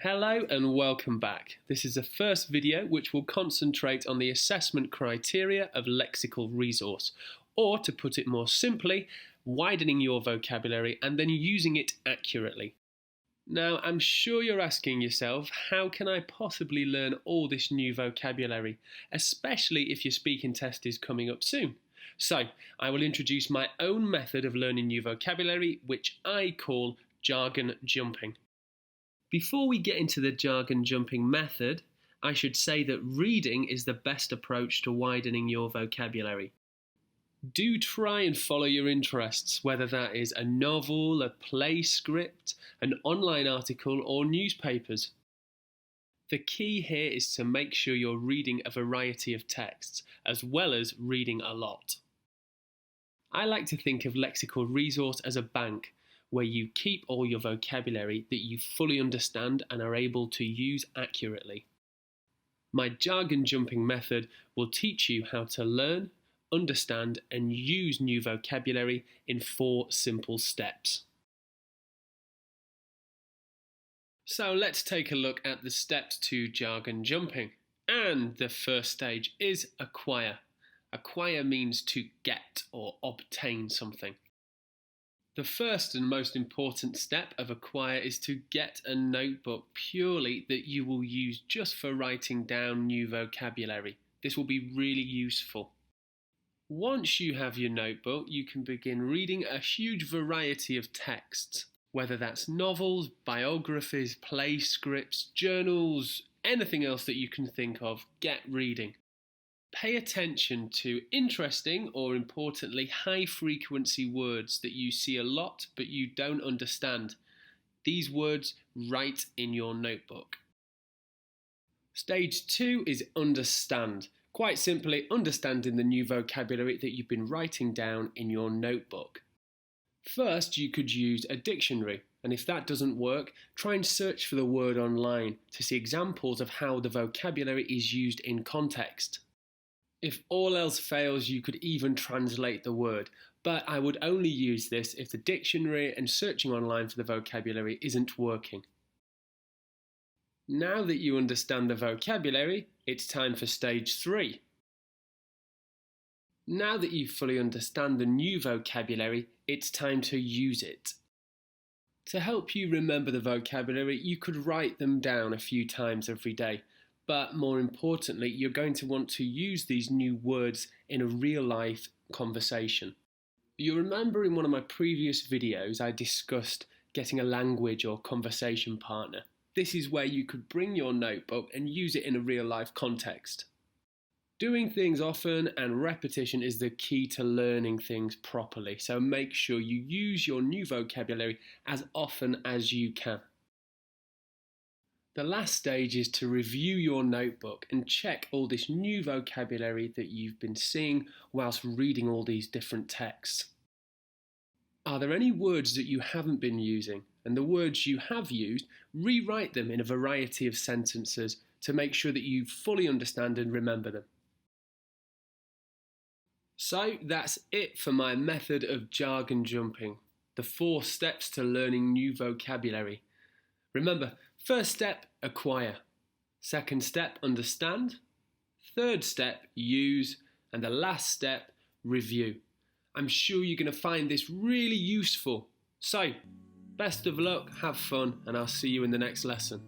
Hello and welcome back. This is the first video which will concentrate on the assessment criteria of lexical resource, or to put it more simply, widening your vocabulary and then using it accurately. Now, I'm sure you're asking yourself, how can I possibly learn all this new vocabulary, especially if your speaking test is coming up soon? So, I will introduce my own method of learning new vocabulary, which I call jargon jumping. Before we get into the jargon jumping method, I should say that reading is the best approach to widening your vocabulary. Do try and follow your interests, whether that is a novel, a play script, an online article, or newspapers. The key here is to make sure you're reading a variety of texts, as well as reading a lot. I like to think of lexical resource as a bank, where you keep all your vocabulary that you fully understand and are able to use accurately. My jargon jumping method will teach you how to learn, understand and use new vocabulary in 4 simple steps. So let's take a look at the steps to jargon jumping. And the first stage is acquire. Acquire means to get or obtain something. The first and most important step of acquire is to get a notebook purely that you will use just for writing down new vocabulary. This will be really useful. Once you have your notebook, you can begin reading a huge variety of texts, whether that's novels, biographies, play scripts, journals, anything else that you can think of. Get reading. Pay attention to interesting or, importantly, high-frequency words that you see a lot but you don't understand. These words write in your notebook. Stage 2 is understand. Quite simply, understanding the new vocabulary that you've been writing down in your notebook. First, you could use a dictionary, and if that doesn't work, try and search for the word online to see examples of how the vocabulary is used in context. If all else fails, you could even translate the word, but I would only use this if the dictionary and searching online for the vocabulary isn't working. Now that you understand the vocabulary, it's time for stage 3. Now that you fully understand the new vocabulary, it's time to use it. To help you remember the vocabulary, you could write them down a few times every day. But more importantly, you're going to want to use these new words in a real-life conversation. You remember in one of my previous videos I discussed getting a language or conversation partner. This is where you could bring your notebook and use it in a real-life context. Doing things often and repetition is the key to learning things properly, so make sure you use your new vocabulary as often as you can. The last stage is to review your notebook and check all this new vocabulary that you've been seeing whilst reading all these different texts. Are there any words that you haven't been using? And the words you have used, rewrite them in a variety of sentences to make sure that you fully understand and remember them. So that's it for my method of jargon jumping, the 4 steps to learning new vocabulary. Remember, first step, acquire. Second step, understand. Third step, use. And the last step, review. I'm sure you're going to find this really useful. So, best of luck, have fun, and I'll see you in the next lesson.